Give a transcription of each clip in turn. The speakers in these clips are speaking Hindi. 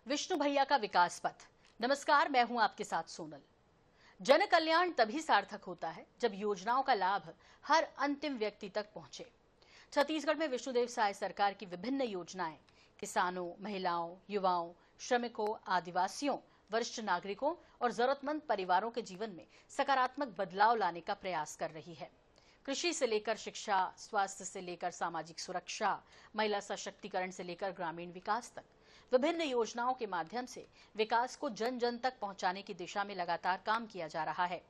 विष्णु भैया का विकास पथ। नमस्कार, मैं हूं आपके साथ सोनल। जन कल्याण तभी सार्थक होता है जब योजनाओं का लाभ हर अंतिम व्यक्ति तक पहुंचे। छत्तीसगढ़ में विष्णुदेव साय सरकार की विभिन्न योजनाएं किसानों, महिलाओं, युवाओं, श्रमिकों, आदिवासियों, वरिष्ठ नागरिकों और जरूरतमंद परिवारों के जीवन में सकारात्मक बदलाव लाने का प्रयास कर रही है। कृषि से लेकर शिक्षा, स्वास्थ्य से लेकर सामाजिक सुरक्षा, महिला सशक्तिकरण से लेकर ग्रामीण विकास तक विभिन्न योजनाओं के माध्यम से विकास को जन जन तक पहुंचाने की दिशा में लगातार काम किया जा रहा है।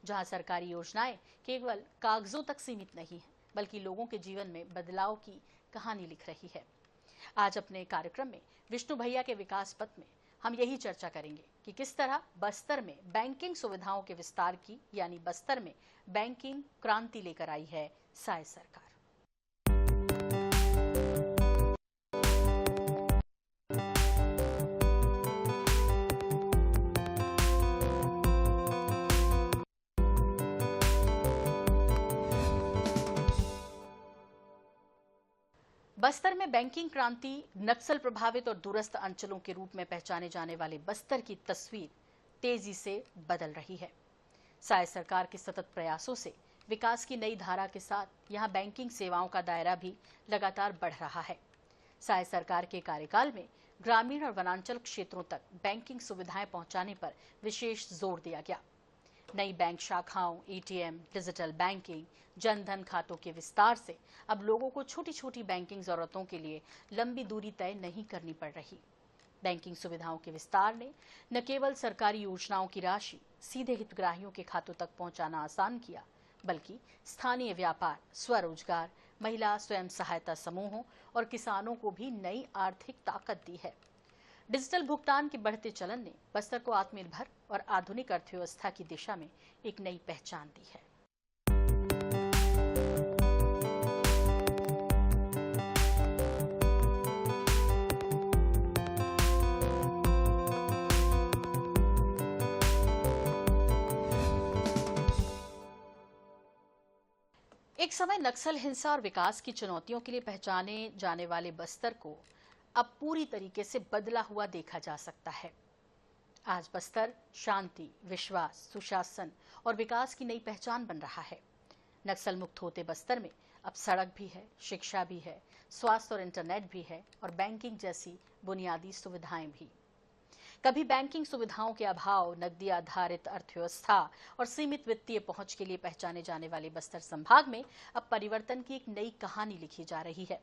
जहां सरकारी योजनाएं केवल कागजों तक सीमित नहीं है, बल्कि लोगों के जीवन में बदलाव की कहानी लिख रही है। आज अपने कार्यक्रम में विष्णु भैया के विकास पथ में हम यही चर्चा करेंगे कि किस तरह बस्तर में बैंकिंग सुविधाओं के विस्तार की यानी बस्तर में बैंकिंग क्रांति लेकर आई है साय सरकार। बस्तर में बैंकिंग क्रांति नक्सल प्रभावित और दूरस्थ अंचलों के रूप में पहचाने जाने वाले बस्तर की तस्वीर तेजी से बदल रही है। साय सरकार के सतत प्रयासों से विकास की नई धारा के साथ यहां बैंकिंग सेवाओं का दायरा भी लगातार बढ़ रहा है। साय सरकार के कार्यकाल में ग्रामीण और वनांचल क्षेत्रों तक बैंकिंग सुविधाएं पहुंचाने पर विशेष जोर दिया गया। नई बैंक शाखाओं, एटीएम, डिजिटल बैंकिंग, जनधन खातों के विस्तार से अब लोगों को छोटी छोटी बैंकिंग जरूरतों के लिए लंबी दूरी तय नहीं करनी पड़ रही। बैंकिंग सुविधाओं के विस्तार ने न केवल सरकारी योजनाओं की राशि सीधे हितग्राहियों के खातों तक पहुंचाना आसान किया, बल्कि स्थानीय व्यापार, स्वरोजगार, महिला स्वयं सहायता समूहों और किसानों को भी नई आर्थिक ताकत दी है। डिजिटल भुगतान के बढ़ते चलन ने बस्तर को आत्मनिर्भर और आधुनिक अर्थव्यवस्था की दिशा में एक नई पहचान दी है। एक समय नक्सल हिंसा और विकास की चुनौतियों के लिए पहचाने जाने वाले बस्तर को अब पूरी तरीके से बदला हुआ देखा जा सकता है। आज बस्तर शांति, विश्वास, सुशासन और विकास की नई पहचान बन रहा है। नक्सल मुक्त होते बस्तर में अब सड़क भी है, शिक्षा भी है, स्वास्थ्य और इंटरनेट भी है और बैंकिंग जैसी बुनियादी सुविधाएं भी। कभी बैंकिंग सुविधाओं के अभाव, नकदी आधारित अर्थव्यवस्था और सीमित वित्तीय पहुंच के लिए पहचाने जाने वाले बस्तर संभाग में अब परिवर्तन की एक नई कहानी लिखी जा रही है।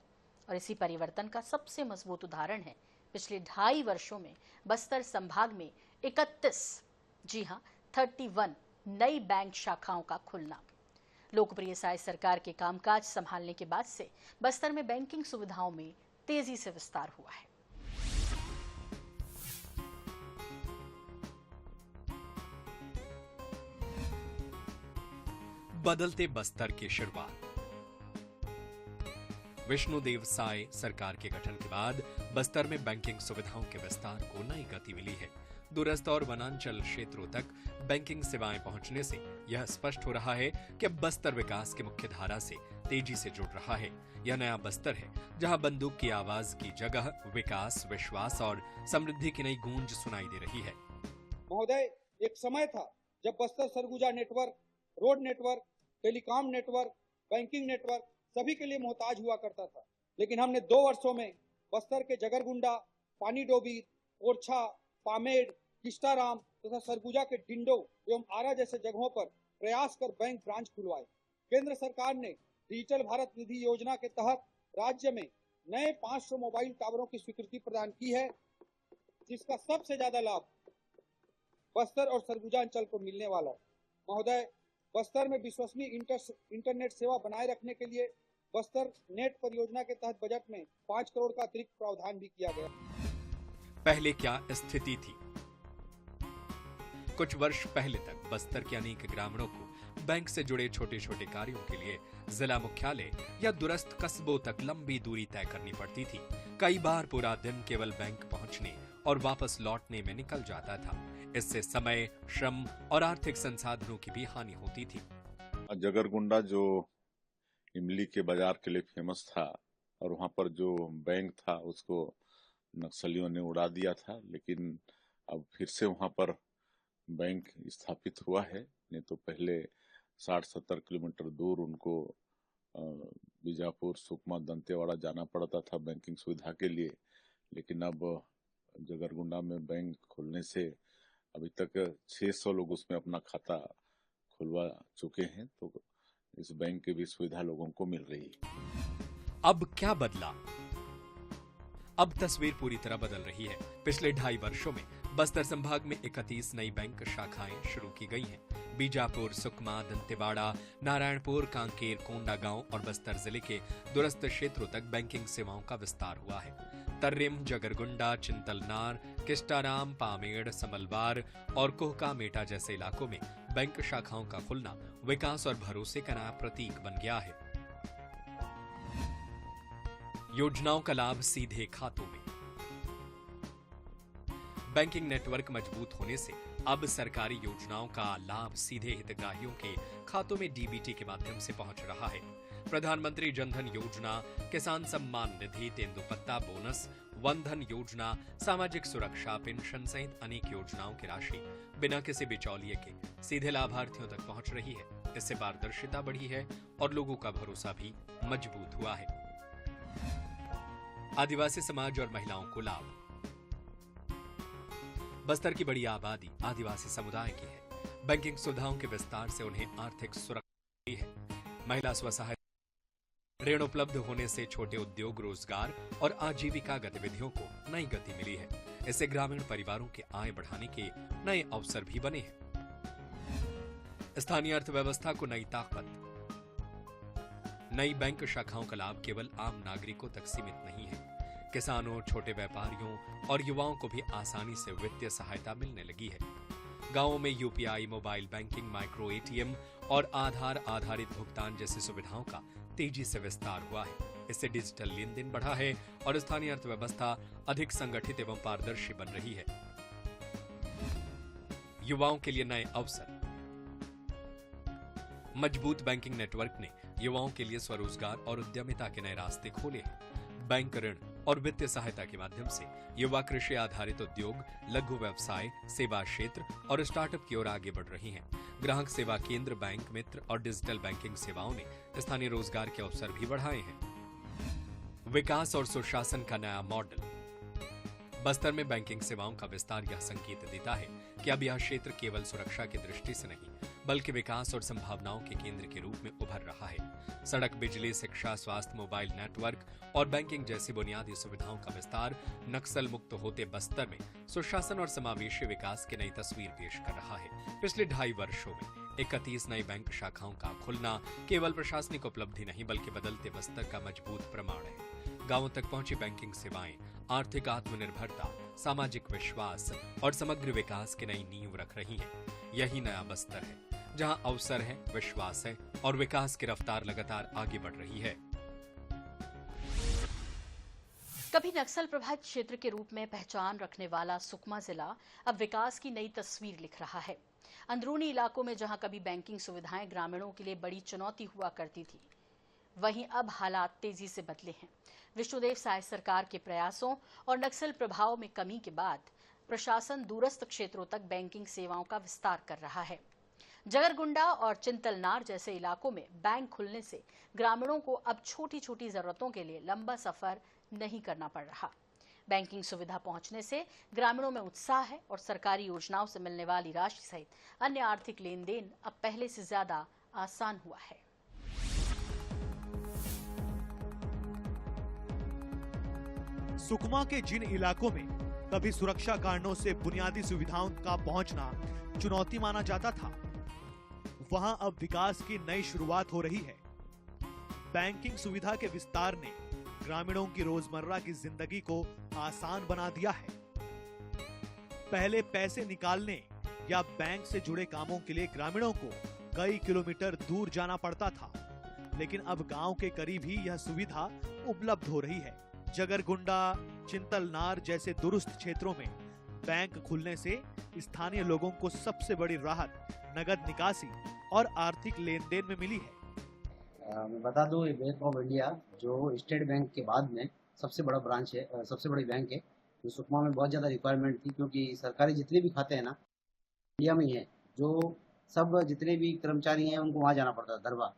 और इसी परिवर्तन का सबसे मजबूत उदाहरण है पिछले 2.5 वर्षों में बस्तर संभाग में 31 नई बैंक शाखाओं का खुलना। लोकप्रिय साय सरकार के कामकाज संभालने के बाद से बस्तर में बैंकिंग सुविधाओं में तेजी से विस्तार हुआ है। बदलते बस्तर की शुरुआत। विष्णुदेव साय सरकार के गठन के बाद बस्तर में बैंकिंग सुविधाओं के विस्तार को नई गति मिली है। दूरस्थ और वनांचल क्षेत्रों तक बैंकिंग सेवाएं पहुंचने से यह स्पष्ट हो रहा है कि अब बस्तर विकास की मुख्य धारा से तेजी से जुड़ रहा है। यह नया बस्तर है जहां बंदूक की आवाज की जगह विकास, विश्वास और समृद्धि की नई गूंज सुनाई दे रही है। महोदय, एक समय था जब Bastar Surguja network, road network, telecom network, banking network सभी के लिए मोहताज हुआ करता था। लेकिन हमने 2 वर्षों में बस्तर के जगरगुंडा, पानीडोबी, ओरछा, पामेड़, किस्टाराम तथा सरगुजा के डिंडो एवं आरा जैसे जगहों पर प्रयास कर बैंक ब्रांच खुलवाए। केंद्र सरकार ने डिजिटल भारत निधि योजना के तहत राज्य में नए 500 मोबाइल टावरों की स्वीकृति प्रदान की है, जिसका सबसे ज्यादा लाभ बस्तर और सरगुजा अंचल को मिलने वाला है। महोदय, बस्तर में विश्वसनीय इंटरनेट सेवा बनाए रखने के लिए बस्तर नेट परियोजना के तहत बजट में 5 करोड़ का अतिरिक्त प्रावधान भी किया गया। पहले क्या स्थिति थी? कुछ वर्ष पहले तक बस्तर के अनेक ग्रामीणों को बैंक से जुड़े छोटे छोटे कार्यों के लिए जिला मुख्यालय या दूरस्थ कस्बों तक लंबी दूरी तय करनी पड़ती थी। कई बार पूरा दिन केवल बैंक पहुंचने और वापस लौटने में निकल जाता था। इससे समय, श्रम और आर्थिक संसाधनों की भी हानि होती थी। जगरगुंडा जो इमली के बाजार के लिए फेमस था और वहां पर जो बैंक था उसको नक्सलियों ने उड़ा दिया था, लेकिन अब फिर से वहां पर बैंक स्थापित हुआ है। नहीं तो पहले 60-70 किलोमीटर दूर उनको बीजापुर, सुकमा, दंतेवाड़ा जाना पड़ता था बैंकिंग सुविधा के लिए। लेकिन अब जगरगुंडा में बैंक खोलने से अभी तक 600 लोग उसमें अपना खाता खुलवा चुके हैं, तो इस बैंक की भी सुविधा लोगों को मिल रही है। अब क्या बदला? अब तस्वीर पूरी तरह बदल रही है। पिछले 2.5 वर्षों में बस्तर संभाग में 31 नई बैंक शाखाएं शुरू की गई हैं। बीजापुर, सुकमा, दंतेवाड़ा, नारायणपुर, कांकेर, कोंडागांव और बस्तर जिले के दूरस्थ क्षेत्रों तक बैंकिंग सेवाओं का विस्तार हुआ है। तर्रेम, जगरगुंडा, चिंतलनार, किस्टाराम, पामेड़, समलवार और कोहका मेटा जैसे इलाकों में बैंक शाखाओं का खुलना विकास और भरोसे का नया प्रतीक बन गया है। योजनाओं का लाभ सीधे खातों में। बैंकिंग नेटवर्क मजबूत होने से अब सरकारी योजनाओं का लाभ सीधे हितग्राहियों के खातों में डीबीटी के माध्यम से पहुंच रहा है। प्रधानमंत्री जनधन योजना, किसान सम्मान निधि, तेंदुपत्ता बोनस, वनधन योजना, सामाजिक सुरक्षा, पेंशन सहित अनेक योजनाओं की राशि बिना किसी बिचौलिए के सीधे लाभार्थियों तक पहुंच रही है। इससे पारदर्शिता बढ़ी है और लोगों का भरोसा भी मजबूत हुआ है। आदिवासी समाज और महिलाओं को लाभ। बस्तर की बड़ी आबादी आदिवासी समुदाय की है। बैंकिंग सुविधाओं के विस्तार से उन्हें आर्थिक सुरक्षा मिली है। महिला स्वसहायता ऋण उपलब्ध होने से छोटे उद्योग, रोजगार और आजीविका गतिविधियों को नई गति मिली है। इससे ग्रामीण परिवारों की आय बढ़ाने के नए अवसर भी बने हैं। स्थानीय अर्थव्यवस्था को नई ताकत। नई बैंक शाखाओं का लाभ केवल आम नागरिकों तक सीमित नहीं है। किसानों, छोटे व्यापारियों और युवाओं को भी आसानी से वित्तीय सहायता मिलने लगी है। गांवों में UPI, mobile banking, micro ATM और आधार आधारित भुगतान जैसी सुविधाओं का तेजी से विस्तार हुआ है। इससे डिजिटल लेन देन बढ़ा है और स्थानीय अर्थव्यवस्था अधिक संगठित एवं पारदर्शी बन रही है। युवाओं के लिए नए अवसर। मजबूत बैंकिंग नेटवर्क ने युवाओं के लिए स्वरोजगार और उद्यमिता के नए रास्ते खोले हैं। बैंक ऋण और वित्तीय सहायता के माध्यम से युवा कृषि आधारित उद्योग, लघु व्यवसाय, सेवा क्षेत्र और स्टार्टअप की ओर आगे बढ़ रही हैं। ग्राहक सेवा केंद्र, बैंक मित्र और डिजिटल बैंकिंग सेवाओं ने स्थानीय रोजगार के अवसर भी बढ़ाए हैं। विकास और सुशासन का नया मॉडल। बस्तर में बैंकिंग सेवाओं का विस्तार यह संकेत देता है कि अब यह क्षेत्र केवल सुरक्षा की दृष्टि से नहीं, बल्कि विकास और संभावनाओं के केंद्र के रूप में उभर रहा है। सड़क, बिजली, शिक्षा, स्वास्थ्य, मोबाइल नेटवर्क और बैंकिंग जैसी बुनियादी सुविधाओं का विस्तार नक्सल मुक्त होते बस्तर में सुशासन और समावेशी विकास की नई तस्वीर पेश कर रहा है। पिछले 2.5 वर्षों में 31 नई बैंक शाखाओं का खुलना केवल प्रशासनिक उपलब्धि नहीं, बल्कि बदलते बस्तर का मजबूत प्रमाण है। गांवों तक पहुंची बैंकिंग सेवाएं आर्थिक आत्मनिर्भरता, सामाजिक विश्वास और समग्र विकास की नई नींव रख रही हैं। यही नया बस्तर है, जहां अवसर है, विश्वास है और विकास की रफ्तार लगातार आगे बढ़ रही है। कभी नक्सल प्रभावित क्षेत्र के रूप में पहचान रखने वाला सुकमा जिला अब विकास की नई तस्वीर लिख रहा है। अंदरूनी इलाकों में जहां कभी बैंकिंग सुविधाएं ग्रामीणों के लिए बड़ी चुनौती हुआ करती थी, वहीं अब हालात तेजी से बदले हैं। विष्णुदेव साय सरकार के प्रयासों और नक्सल प्रभाव में कमी के बाद प्रशासन दूरस्थ क्षेत्रों तक बैंकिंग सेवाओं का विस्तार कर रहा है। जगरगुंडा और चिंतलनार जैसे इलाकों में बैंक खुलने से ग्रामीणों को अब छोटी छोटी जरूरतों के लिए लंबा सफर नहीं करना पड़ रहा। बैंकिंग सुविधा पहुंचने से ग्रामीणों में उत्साह है और सरकारी योजनाओं से मिलने वाली राशि सहित अन्य आर्थिक लेन देन अब पहले से ज्यादा आसान हुआ है। सुकमा के जिन इलाकों में कभी सुरक्षा कारणों से बुनियादी सुविधाओं का पहुंचना चुनौती माना जाता था, वहां अब विकास की नई शुरुआत हो रही है। बैंकिंग सुविधा के विस्तार ने ग्रामीणों की रोजमर्रा की जिंदगी को आसान बना दिया है। पहले पैसे निकालने या बैंक से जुड़े कामों के लिए ग्रामीणों को कई किलोमीटर दूर जाना पड़ता था, लेकिन अब गांव के करीब ही यह सुविधा उपलब्ध हो रही है। जगरगुंडा, चिंतलनार जैसे दूरस्थ क्षेत्रों में बैंक खुलने से स्थानीय लोगों को सबसे बड़ी राहत नगद निकासी और आर्थिक लेन देन में मिली है। मैं बता दूं, ये बैंक ऑफ इंडिया जो स्टेट बैंक के बाद में सबसे बड़ा ब्रांच है, सबसे बड़ी बैंक है, तो सुकमा में बहुत ज़्यादा रिक्वायरमेंट थी, क्योंकि सरकारी जितने भी खाते हैं ना इंडिया में ही है, जो सब जितने भी कर्मचारी हैं उनको वहाँ जाना पड़ता है दरबार।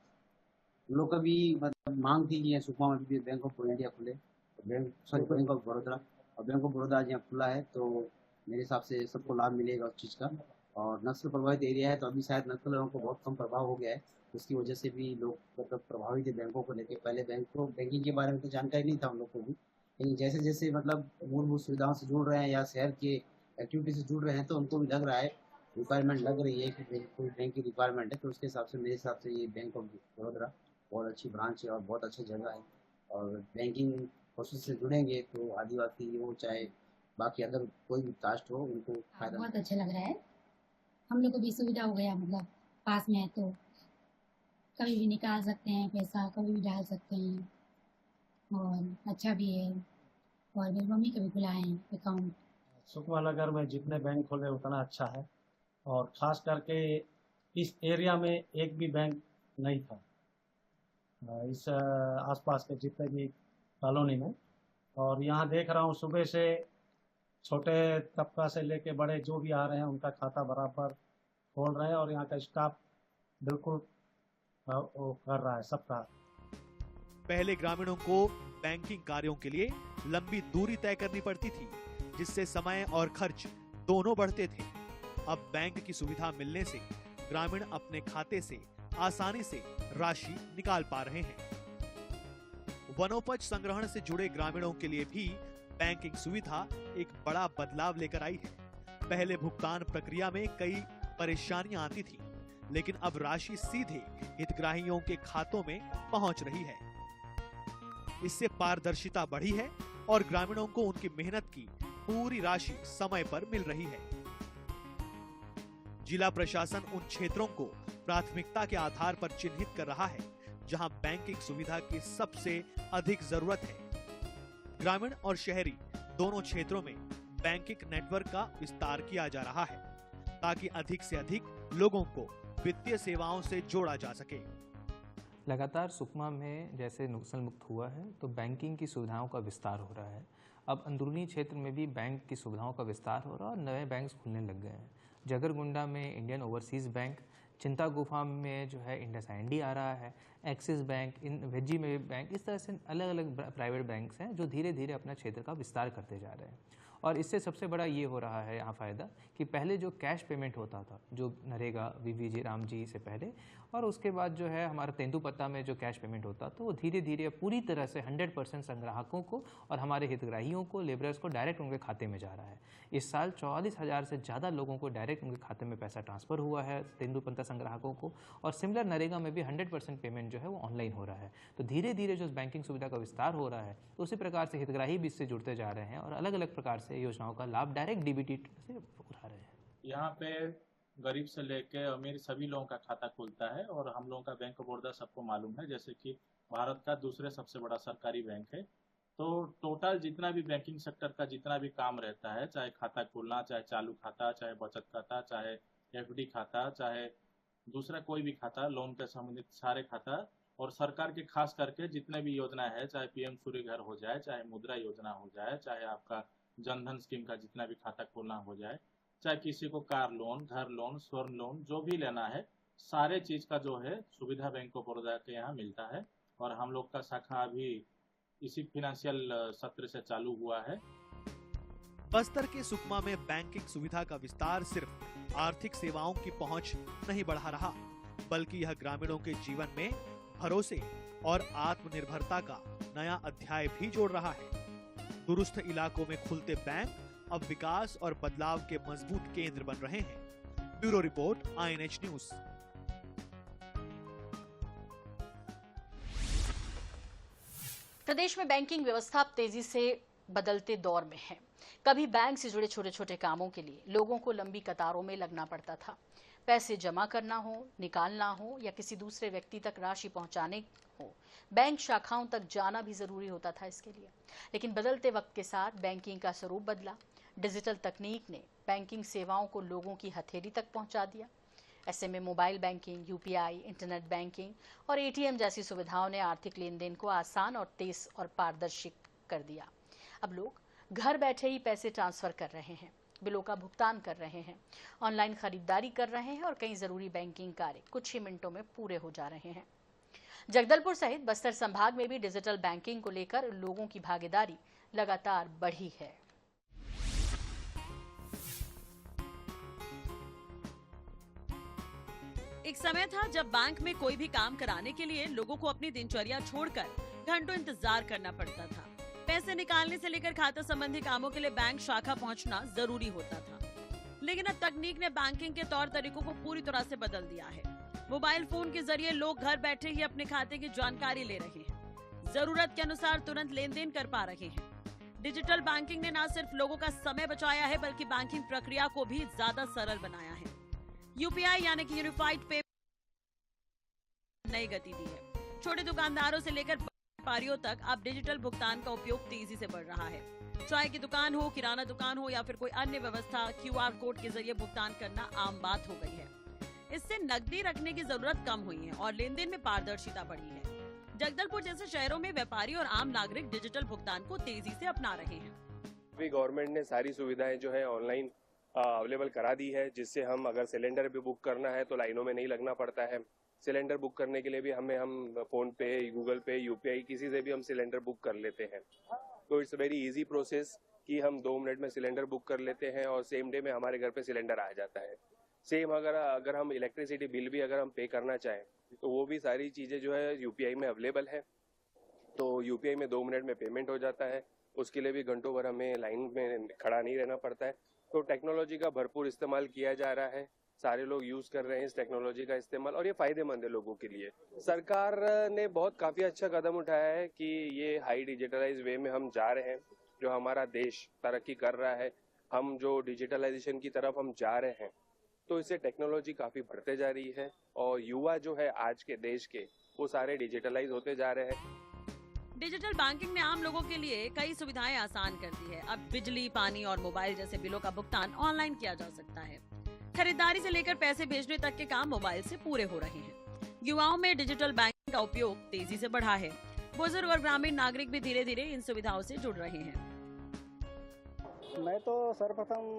उन लोग का भी मतलब मांग थी कि सुकमा में भी बैंक ऑफ इंडिया खुले, बैंक ऑफ बड़ौदा, और बैंक ऑफ बड़ौदा आज यहाँ खुला है, तो मेरे हिसाब से सबको लाभ मिलेगा उस चीज़ का। और नक्सल प्रभावित एरिया है, तो अभी शायद नक्सलरों को बहुत कम प्रभाव हो गया है, उसकी वजह से भी लोग मतलब प्रभावित है बैंकों को लेकर। पहले बैंकिंग के बारे में तो जानकारी नहीं था हम लोग को भी, लेकिन जैसे जैसे मतलब मूलभूत सुविधाओं से जुड़ रहे हैं या शहर के एक्टिविटी से जुड़ रहे हैं, तो उनको भी लग रहा है, रिक्वायरमेंट लग रही है कि कोई बैंक की रिक्वायरमेंट है, तो उसके हिसाब से मेरे हिसाब से ये बैंक ऑफ बड़ौदा बहुत अच्छी ब्रांच है और बहुत अच्छा जगह है। और बैंकिंग प्रोसेस से जुड़ेंगे तो आदिवासी हो चाहे बाकी अदर कोई भी कास्ट हो, उनको फायदा बहुत अच्छा लग रहा है। हम लोग को भी सुविधा हो गया, मतलब पास में है तो कभी भी निकाल सकते हैं पैसा, कभी भी डाल सकते हैं, और अच्छा भी है। और मेरी मम्मी का भी खुला है अकाउंट। सुकमा नगर में जितने बैंक खोले उतना अच्छा है, और ख़ास करके इस एरिया में एक भी बैंक नहीं था इस आसपास के जितने भी कॉलोनी में। और यहाँ देख रहा हूँ सुबह से छोटे तबका से लेके बड़े जो भी आ रहे हैं उनका खाता बराबर खोल रहे हैं, और यहाँ का स्टाफ बिल्कुल वो कर रहा है सबका। पहले ग्रामीणों को बैंकिंग कार्यों के लिए लंबी दूरी तय करनी पड़ती थी, जिससे समय और खर्च दोनों बढ़ते थे। अब बैंक की सुविधा मिलने से ग्रामीण अपने खाते से आसानी से राशि निकाल पा रहे हैं। वनोपज संग्रहण से जुड़े ग्रामीणों के लिए भी बैंकिंग सुविधा एक बड़ा बदलाव लेकर आई है। पहले भुगतान प्रक्रिया में कई परेशानियां आती थी, लेकिन अब राशि सीधे हितग्राहियों के खातों में पहुंच रही है। इससे पारदर्शिता बढ़ी है और ग्रामीणों को उनकी मेहनत की पूरी राशि समय पर मिल रही है। जिला प्रशासन उन क्षेत्रों को प्राथमिकता के आधार पर चिन्हित कर रहा है जहां बैंकिंग सुविधा की सबसे अधिक जरूरत है। ग्रामीण और शहरी दोनों क्षेत्रों में बैंकिंग नेटवर्क का विस्तार किया जा रहा है, ताकि अधिक से अधिक लोगों को वित्तीय सेवाओं से जोड़ा जा सके। लगातार सुकमा में जैसे नक्सल मुक्त हुआ है, तो बैंकिंग की सुविधाओं का विस्तार हो रहा है। अब अंदरूनी क्षेत्र में भी बैंक की सुविधाओं का विस्तार हो रहा है और नए बैंक खुलने लग गए हैं। जगरगुंडा में इंडियन ओवरसीज़ बैंक, चिंता गुफा में जो है इंडसइंड आ रहा है, एक्सिस बैंक, इन वेजी में भी बैंक, इस तरह से अलग अलग प्राइवेट बैंक्स हैं जो धीरे धीरे अपना क्षेत्र का विस्तार करते जा रहे हैं। और इससे सबसे बड़ा ये हो रहा है यहाँ फ़ायदा कि पहले जो कैश पेमेंट होता था, जो नरेगा वीवीजी रामजी से पहले, और उसके बाद जो है हमारा तेंदुपत्ता में जो कैश पेमेंट होता, तो वो धीरे धीरे पूरी तरह से 100% संग्राहकों को और हमारे हितग्राहियों को, लेबरर्स को डायरेक्ट उनके खाते में जा रहा है। इस साल 44,000 से ज़्यादा लोगों को डायरेक्ट उनके खाते में पैसा ट्रांसफ़र हुआ है, तेंदुपत्ता संग्राहकों को। और सिमिलर नरेगा में भी 100% पेमेंट जो है वो ऑनलाइन हो रहा है। तो धीरे धीरे जो बैंकिंग सुविधा का विस्तार हो रहा है, उसी प्रकार से हितग्राही भी इससे जुड़ते जा रहे हैं और अलग अलग प्रकार से योजनाओं का लाभ डायरेक्ट डीबीटी से उठा रहे हैं। यहाँ पे गरीब से लेके अमीर सभी लोगों का खाता खुलता है, और हम लोगों का बैंक ऑफ बड़ौदा सबको मालूम है जैसे कि भारत का दूसरे सबसे बड़ा सरकारी बैंक है। तो टोटल जितना भी बैंकिंग सेक्टर का जितना भी काम रहता है, चाहे खाता खोलना, चाहे चालू खाता, चाहे बचत खाता, चाहे एफडी खाता, चाहे दूसरा कोई भी खाता, लोन के संबंधित सारे खाता, और सरकार के खास करके जितने भी योजना है, चाहे पीएम सूर्य घर हो जाए, चाहे मुद्रा योजना हो जाए, चाहे आपका जनधन स्कीम का जितना भी खाता खोलना हो जाए, चाहे किसी को कार लोन, घर लोन, स्वर्ण लोन जो भी लेना है, सारे चीज का जो है सुविधा बैंक ऑफ बड़ौदा के यहाँ मिलता है। और हम लोग का शाखा अभी इसी फाइनेंशियल सत्र से चालू हुआ है। बस्तर के सुकमा में बैंकिंग सुविधा का विस्तार सिर्फ आर्थिक सेवाओं की पहुंच नहीं बढ़ा रहा, बल्कि यह ग्रामीणों के जीवन में भरोसे और आत्मनिर्भरता का नया अध्याय भी जोड़ रहा है। दूरस्थ इलाकों में खुलते बैंक अब विकास और बदलाव के मजबूत केंद्र बन रहे हैं। Bureau report, INH news. प्रदेश में बैंकिंग व्यवस्था अब तेजी से बदलते दौर में है। कभी बैंक से जुड़े छोटे छोटे कामों के लिए लोगों को लंबी कतारों में लगना पड़ता था। पैसे जमा करना हो, निकालना हो या किसी दूसरे व्यक्ति तक राशि पहुंचाने हो, बैंक शाखाओं तक जाना भी जरूरी होता था इसके लिए। लेकिन बदलते वक्त के साथ बैंकिंग का स्वरूप बदला। डिजिटल तकनीक ने बैंकिंग सेवाओं को लोगों की हथेली तक पहुंचा दिया। ऐसे में mobile banking, UPI, internet banking और ATM जैसी सुविधाओं ने आर्थिक लेन देन को आसान और तेज और पारदर्शी कर दिया। अब लोग घर बैठे ही पैसे ट्रांसफर कर रहे हैं, बिलों का भुगतान कर रहे हैं, ऑनलाइन खरीदारी कर रहे हैं और कई जरूरी बैंकिंग कार्य कुछ ही मिनटों में पूरे हो जा रहे हैं। जगदलपुर सहित बस्तर संभाग में भी डिजिटल बैंकिंग को लेकर लोगों की भागीदारी लगातार बढ़ी है। एक समय था जब बैंक में कोई भी काम कराने के लिए लोगों को अपनी दिनचर्या छोड़कर घंटों इंतजार करना पड़ता था। पैसे निकालने से लेकर खाता संबंधी कामों के लिए बैंक शाखा पहुंचना जरूरी होता था। लेकिन अब तकनीक ने बैंकिंग के तौर तरीकों को पूरी तरह से बदल दिया है। मोबाइल फोन के जरिए लोग घर बैठे ही अपने खाते की जानकारी ले रहे हैं, जरूरत के अनुसार तुरंत लेन देन कर पा रहे हैं। डिजिटल बैंकिंग ने न सिर्फ लोगों का समय बचाया है बल्कि बैंकिंग प्रक्रिया को भी ज्यादा सरल बनाया है। यूपीआई यानी कि यूनिफाइड पे नई गति दी है। छोटे दुकानदारों से लेकर व्यापारियों तक अब डिजिटल भुगतान का उपयोग तेजी से बढ़ रहा है। चाय की दुकान हो, किराना दुकान हो या फिर कोई अन्य व्यवस्था, क्यूआर कोड के जरिए भुगतान करना आम बात हो गई है। इससे नकदी रखने की जरूरत कम हुई है और लेन देन में पारदर्शिता बढ़ी है। जगदलपुर जैसे शहरों में व्यापारी और आम नागरिक डिजिटल भुगतान को तेजी से अपना रहे हैं। अभी गवर्नमेंट ने सारी सुविधाएं जो है ऑनलाइन अवेलेबल करा दी है, जिससे हम अगर सिलेंडर भी बुक करना है तो लाइनों में नहीं लगना पड़ता है। सिलेंडर बुक करने के लिए भी हम फोन पे, गूगल पे, यूपीआई किसी से भी हम सिलेंडर बुक कर लेते हैं। तो इट्स वेरी इजी प्रोसेस कि हम 2 मिनट में सिलेंडर बुक कर लेते हैं और सेम डे में हमारे घर पे सिलेंडर आ जाता है। सेम अगर हम इलेक्ट्रिसिटी बिल भी अगर हम पे करना चाहें तो वो भी सारी चीज़ें जो है यूपीआई में अवेलेबल है। तो यूपीआई में 2 मिनट में पेमेंट हो जाता है। उसके लिए भी घंटों भर हमें लाइन में खड़ा नहीं रहना पड़ता है। तो टेक्नोलॉजी का भरपूर इस्तेमाल किया जा रहा है, सारे लोग यूज कर रहे हैं इस टेक्नोलॉजी का इस्तेमाल और ये फायदेमंद है लोगों के लिए। सरकार ने काफी अच्छा कदम उठाया है कि ये हाई डिजिटलाइज वे में हम जा रहे हैं। जो हमारा देश तरक्की कर रहा है, हम जो डिजिटलाइजेशन की तरफ हम जा रहे हैं, तो इससे टेक्नोलॉजी काफी बढ़ते जा रही है और युवा जो है आज के देश के वो सारे डिजिटलाइज होते जा रहे हैं। डिजिटल बैंकिंग ने आम लोगों के लिए कई सुविधाएं आसान कर दी है। अब बिजली, पानी और मोबाइल जैसे बिलों का भुगतान ऑनलाइन किया जा सकता है। खरीदारी से लेकर पैसे भेजने तक के काम मोबाइल से पूरे हो रहे हैं। युवाओं में डिजिटल बैंकिंग का उपयोग तेजी से बढ़ा है। बुजुर्ग और ग्रामीण नागरिक भी धीरे धीरे इन सुविधाओं से जुड़ रहे हैं। मैं तो सर्वप्रथम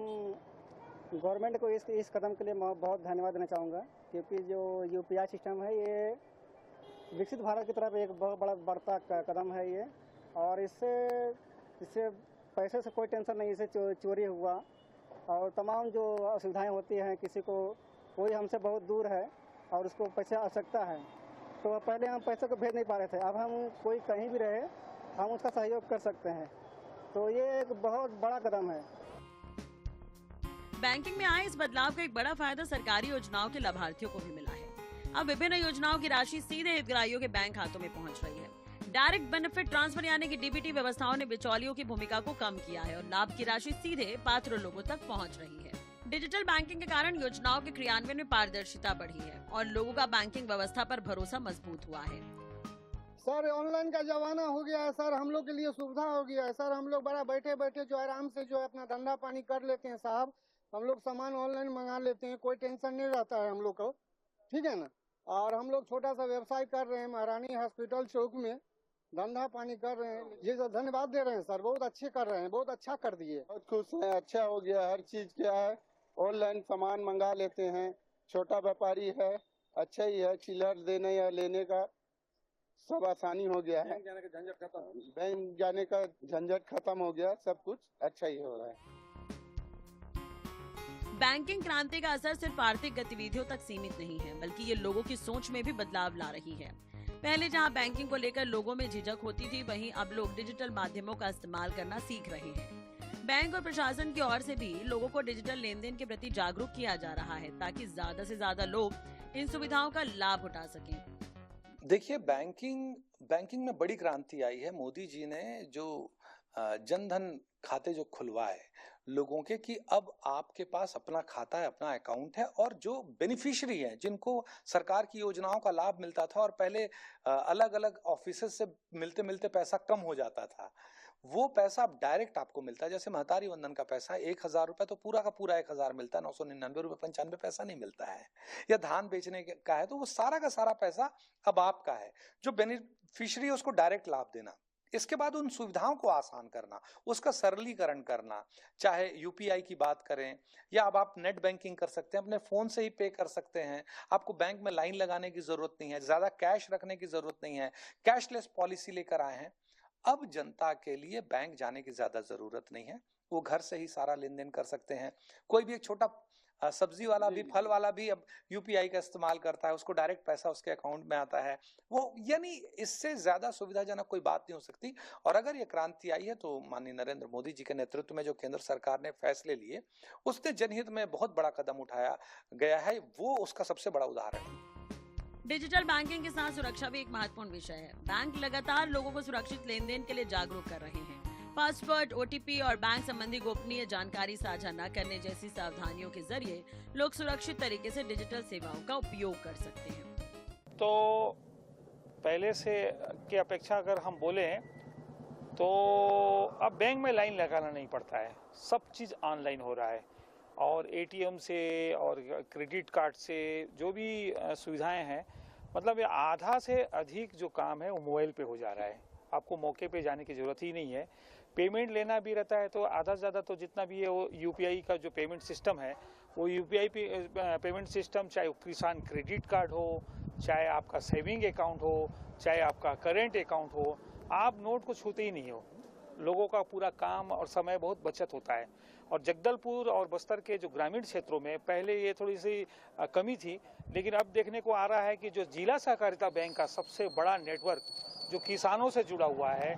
गवर्नमेंट को इस कदम के लिए बहुत धन्यवाद देना चाहूँगा, क्योंकि जो यूपीआई सिस्टम है ये विकसित भारत की तरफ एक बहुत बड़ा बढ़ता कदम है ये। और इससे पैसे से कोई टेंशन नहीं, इससे चोरी हुआ और तमाम जो असुविधाएं होती हैं, किसी को कोई हमसे बहुत दूर है और उसको पैसे आवश्यकता है तो पहले हम पैसे को भेज नहीं पा रहे थे, अब हम कोई कहीं भी रहे हम उसका सहयोग कर सकते हैं। तो ये एक बहुत बड़ा कदम है। बैंकिंग में आए इस बदलाव का एक बड़ा फायदा सरकारी योजनाओं के लाभार्थियों को भी मिला है। अब विभिन्न योजनाओं की राशि सीधे हितग्राहियों के बैंक खातों में पहुंच रही है। डायरेक्ट बेनिफिट ट्रांसफर यानी कि डीबीटी व्यवस्थाओं ने बिचौलियों की भूमिका को कम किया है और लाभ की राशि सीधे पात्र लोगों तक पहुंच रही है। डिजिटल बैंकिंग के कारण योजनाओं के क्रियान्वयन में पारदर्शिता बढ़ी है और लोगों का बैंकिंग व्यवस्था पर भरोसा मजबूत हुआ है। सर ऑनलाइन का जमाना हो गया है सर, हम लोग के लिए सुविधा हो गया है सर। हम लोग बड़ा बैठे बैठे जो आराम से जो अपना धंधा पानी कर लेते हैं साहब। हम लोग सामान ऑनलाइन मंगा लेते हैं, कोई टेंशन नहीं रहता है हम लोग को, ठीक है ना। और हम लोग छोटा सा व्यवसाय कर रहे हैं महारानी हॉस्पिटल चौक में, धंधा पानी कर रहे हैं। ये जो धन्यवाद दे रहे हैं सर, बहुत अच्छे कर रहे हैं, बहुत अच्छा कर दिए। बहुत खुश हैं, अच्छा हो गया। हर चीज क्या है ऑनलाइन सामान मंगा लेते हैं। छोटा व्यापारी है, अच्छा ही है, चिल्लर देने या लेने का सब आसानी हो गया है। बैंक जाने का झंझट खत्म हो गया, सब कुछ अच्छा ही हो रहा है। बैंकिंग क्रांति का असर सिर्फ आर्थिक गतिविधियों तक सीमित नहीं है, बल्कि ये लोगों की सोच में भी बदलाव ला रही है। पहले जहां बैंकिंग को लेकर लोगों में झिझक होती थी, वहीं अब लोग डिजिटल माध्यमों का इस्तेमाल करना सीख रहे हैं। बैंक और प्रशासन की ओर से भी लोगों को डिजिटल लेन देन के प्रति जागरूक किया जा रहा है, ताकि ज्यादा से ज्यादा लोग इन सुविधाओं का लाभ उठा सकें। देखिए, बैंकिंग में बड़ी क्रांति आई है। मोदी जी ने जो जनधन खाते जो खुलवाए लोगों के, कि अब आपके पास अपना खाता है, अपना अकाउंट है, और जो बेनिफिशियरी है जिनको सरकार की योजनाओं का लाभ मिलता था और पहले अलग अलग ऑफिसेस से मिलते मिलते पैसा कम हो जाता था, वो पैसा अब डायरेक्ट आपको मिलता है। जैसे महतारी वंदन का पैसा 1000 रुपए तो पूरा का पूरा 1000 मिलता है, 999 रुपए 95 पैसा नहीं मिलता है। या धान बेचने का है तो वो सारा का सारा पैसा अब आपका है। जो बेनिफिशियरी है उसको डायरेक्ट लाभ देना, इसके बाद उन सुविधाओं को आसान करना, उसका सरलीकरण करना, चाहे यूपीआई की बात करें या अब आप नेट बैंकिंग कर सकते हैं, अपने फोन से ही पे कर सकते हैं, आपको बैंक में लाइन लगाने की जरूरत नहीं है, ज्यादा कैश रखने की जरूरत नहीं है, कैशलेस पॉलिसी लेकर आए हैं। अब जनता के लिए बैंक जाने की ज्यादा जरूरत नहीं है, वो घर से ही सारा लेन देन कर सकते हैं। कोई भी एक छोटा सब्जी वाला भी, फल वाला भी अब यूपीआई का इस्तेमाल करता है, उसको डायरेक्ट पैसा उसके अकाउंट में आता है। वो यानी इससे ज्यादा सुविधाजनक कोई बात नहीं हो सकती। और अगर ये क्रांति आई है तो माननीय नरेंद्र मोदी जी के नेतृत्व में जो केंद्र सरकार ने फैसले लिए, उसने जनहित में बहुत बड़ा कदम उठाया गया है, वो उसका सबसे बड़ा उदाहरण है। डिजिटल बैंकिंग के साथ सुरक्षा भी एक महत्वपूर्ण विषय है। बैंक लगातार लोगों को सुरक्षित लेन देन के लिए जागरूक कर रहे हैं। पासवर्ड, ओटीपी और बैंक संबंधी गोपनीय जानकारी साझा न करने जैसी सावधानियों के जरिए लोग सुरक्षित तरीके से डिजिटल सेवाओं का उपयोग कर सकते हैं। तो पहले से की अपेक्षा अगर हम बोले तो अब बैंक में लाइन लगाना नहीं पड़ता है, सब चीज़ ऑनलाइन हो रहा है और एटीएम से और क्रेडिट कार्ड से जो भी सुविधाएं हैं, मतलब ये आधा से अधिक जो काम है वो मोबाइल पे हो जा रहा है। आपको मौके पे जाने की जरूरत ही नहीं है। पेमेंट लेना भी रहता है तो आधा से ज़्यादा तो जितना भी है वो यूपीआई का जो पेमेंट सिस्टम है, वो यूपीआई पेमेंट सिस्टम, चाहे वो किसान क्रेडिट कार्ड हो, चाहे आपका सेविंग अकाउंट हो, चाहे आपका करेंट अकाउंट हो, आप नोट को छूते ही नहीं हो। लोगों का पूरा काम और समय बहुत बचत होता है। और जगदलपुर और बस्तर के जो ग्रामीण क्षेत्रों में पहले ये थोड़ी सी कमी थी, लेकिन अब देखने को आ रहा है कि जो जिला सहकारिता बैंक का सबसे बड़ा नेटवर्क जो किसानों से जुड़ा हुआ है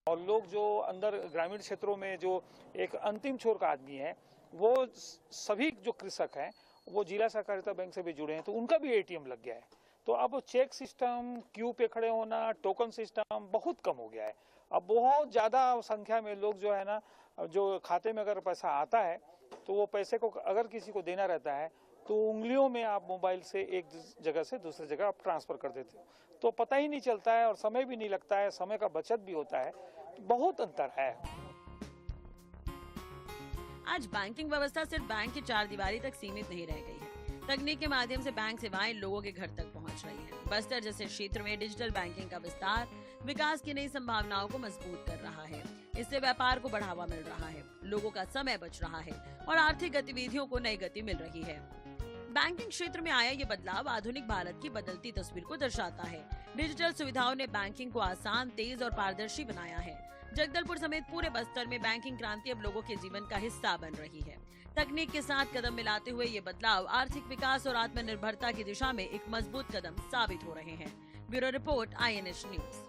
और लोग जो अंदर ग्रामीण क्षेत्रों में जो एक अंतिम छोर का आदमी है, वो सभी जो कृषक हैं वो जिला सहकारिता बैंक से भी जुड़े हैं, तो उनका भी एटीएम लग गया है। तो अब चेक सिस्टम, क्यू पे खड़े होना, टोकन सिस्टम बहुत कम हो गया है। अब बहुत ज़्यादा संख्या में लोग जो है ना, जो खाते में अगर पैसा आता है तो वो पैसे को अगर किसी को देना रहता है तो उंगलियों में आप मोबाइल से एक जगह से दूसरी जगह आप ट्रांसफर कर देते हो, तो पता ही नहीं चलता है और समय भी नहीं लगता है, समय का बचत भी होता है, तो बहुत अंतर है। आज बैंकिंग व्यवस्था सिर्फ बैंक की चारदीवारी तक सीमित नहीं रह गई है। तकनीक के माध्यम से बैंक सेवाएं लोगों के घर तक पहुंच रही हैं। बस्तर जैसे क्षेत्र में डिजिटल बैंकिंग का विस्तार विकास की नई संभावनाओं को मजबूत कर रहा है। इससे व्यापार को बढ़ावा मिल रहा है, लोगों का समय बच रहा है और आर्थिक गतिविधियों को नई गति मिल रही है। बैंकिंग क्षेत्र में आया ये बदलाव आधुनिक भारत की बदलती तस्वीर को दर्शाता है। डिजिटल सुविधाओं ने बैंकिंग को आसान, तेज और पारदर्शी बनाया है। जगदलपुर समेत पूरे बस्तर में बैंकिंग क्रांति अब लोगों के जीवन का हिस्सा बन रही है। तकनीक के साथ कदम मिलाते हुए ये बदलाव आर्थिक विकास और आत्मनिर्भरता की दिशा में एक मजबूत कदम साबित हो रहे हैं। Bureau report, INH news.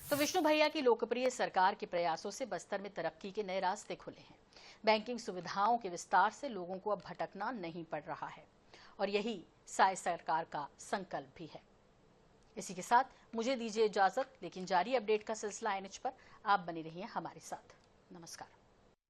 तो विष्णु भैया की लोकप्रिय सरकार के प्रयासों से बस्तर में तरक्की के नए रास्ते खुले हैं। बैंकिंग सुविधाओं के विस्तार से लोगों को अब भटकना नहीं पड़ रहा है और यही साय सरकार का संकल्प भी है। इसी के साथ मुझे दीजिए इजाजत, लेकिन जारी अपडेट का सिलसिला INH पर आप बने रहिए हमारे साथ। नमस्कार।